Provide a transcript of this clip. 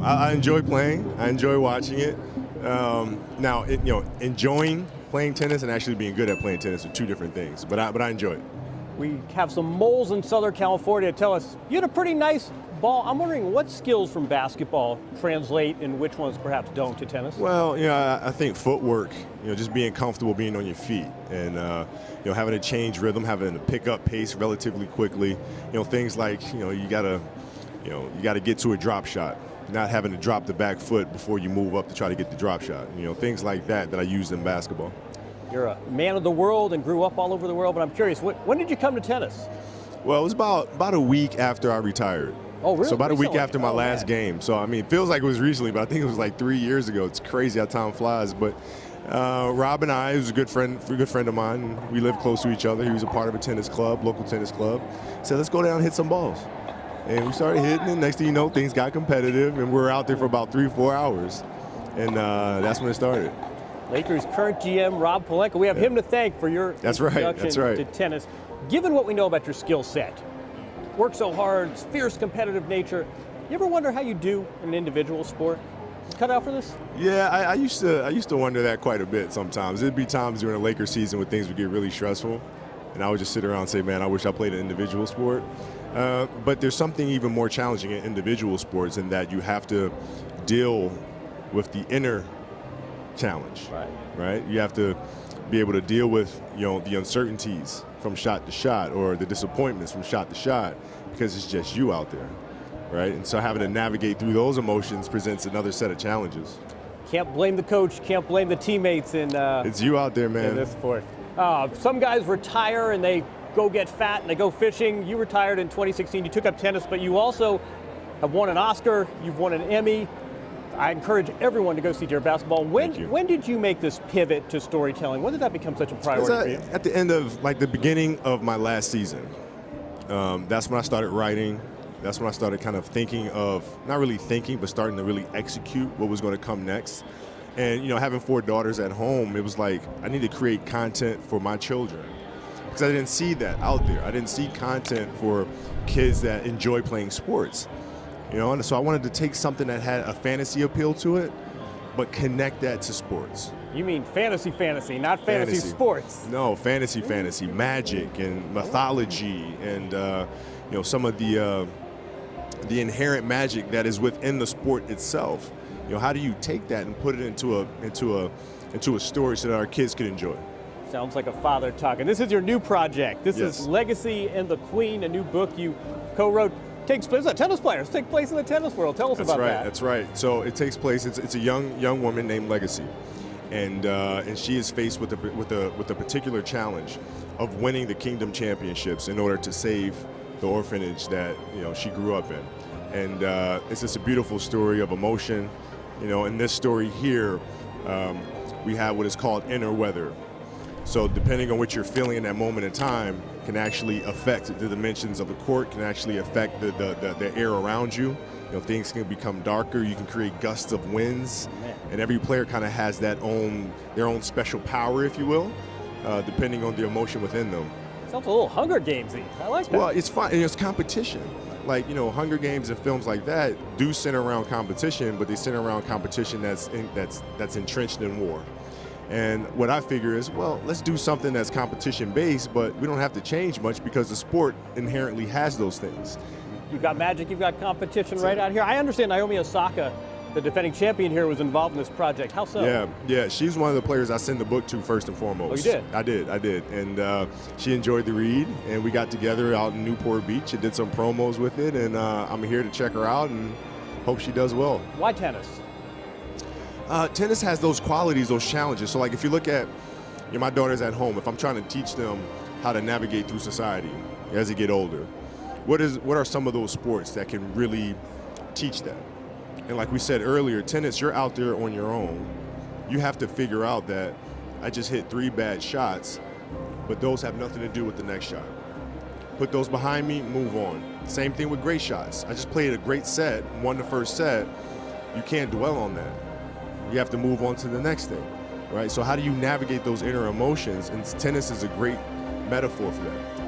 I enjoy playing. I enjoy watching it. Now, enjoying playing tennis and actually being good at playing tennis are two different things. But I enjoy it. We have some moles in Southern California tell us you had a pretty nice ball. I'm wondering what skills from basketball translate and which ones perhaps don't to tennis? Well, I think footwork, just being comfortable being on your feet and, having to change rhythm, having to pick up pace relatively quickly. Things like, you gotta get to a drop shot, not having to drop the back foot before you move up to try to get the drop shot. Things like that I use in basketball. You're a man of the world and grew up all over the world, but I'm curious, when did you come to tennis? Well, it was about a week after I retired. Oh, really? So about recently? a week after my last game. So, it feels like it was recently, but I think it was like 3 years ago. It's crazy how time flies. But Rob and I, he was a good friend of mine. We lived close to each other. He was a part of a tennis club, local tennis club. Said, let's go down and hit some balls. And we started hitting, and next thing you know, things got competitive, and we were out there for about 3-4 hours. And that's when it started. Lakers current GM Rob Pelinka. We have him to thank for your introduction to tennis. Given what we know about your skill set, work so hard, fierce competitive nature, you ever wonder how you do in an individual sport? Cut out for this? Yeah, I used to wonder that quite a bit sometimes. There'd be times during the Lakers season when things would get really stressful, and I would just sit around and say, man, I wish I played an individual sport. But there's something even more challenging in individual sports in that you have to deal with the inner challenge, right? You have to be able to deal with the uncertainties from shot to shot or the disappointments from shot to shot because it's just you out there, right? And so having to navigate through those emotions presents another set of challenges. Can't blame the coach, can't blame the teammates it's you out there, man. In this sport. Some guys retire and they go get fat and they go fishing. You retired in 2016, you took up tennis, but you also have won an Oscar, you've won an Emmy. I encourage everyone to go see your basketball. When did you make this pivot to storytelling? When did that become such a priority for you? At the end of, the beginning of my last season. That's when I started writing. That's when I started kind of thinking of, not really thinking, but starting to really execute what was going to come next. And, having 4 daughters at home, it was like, I need to create content for my children. Because I didn't see that out there. I didn't see content for kids that enjoy playing sports. And so I wanted to take something that had a fantasy appeal to it, but connect that to sports. You mean fantasy, not fantasy sports? No, fantasy, magic and mythology and some of the inherent magic that is within the sport itself. How do you take that and put it into a story so that our kids can enjoy? Sounds like a father talking. This is your new project. This is Legacy and the Queen, a new book you co-wrote. Takes place as tennis players. Take place in the tennis world. Tell us about that. That's right. So it takes place. It's a young woman named Legacy, and she is faced with a particular challenge of winning the Kingdom Championships in order to save the orphanage that she grew up in, and it's just a beautiful story of emotion. In this story here, we have what is called inner weather. So depending on what you're feeling in that moment in time can actually affect the dimensions of the court, can actually affect the air around you. Things can become darker. You can create gusts of winds. And every player kind of has their own special power, if you will, depending on the emotion within them. Sounds a little Hunger Games-y. I like that. Well, it's fun. It's competition. Hunger Games and films like that do center around competition, but they center around competition that's entrenched in war. And what I figure is, well, let's do something that's competition-based, but we don't have to change much because the sport inherently has those things. You've got magic, you've got competition right out here. I understand Naomi Osaka, the defending champion here, was involved in this project. How so? Yeah, she's one of the players I sent the book to first and foremost. Oh, you did? I did. And she enjoyed the read, and we got together out in Newport Beach and did some promos with it, and I'm here to check her out and hope she does well. Why tennis? Tennis has those qualities, those challenges. So if you look at my daughters at home, if I'm trying to teach them how to navigate through society as they get older, what are some of those sports that can really teach that? And like we said earlier, tennis, you're out there on your own. You have to figure out that I just hit 3 bad shots, but those have nothing to do with the next shot. Put those behind me, move on. Same thing with great shots. I just played a great set, won the first set. You can't dwell on that. You have to move on to the next thing, right? So how do you navigate those inner emotions? And tennis is a great metaphor for that.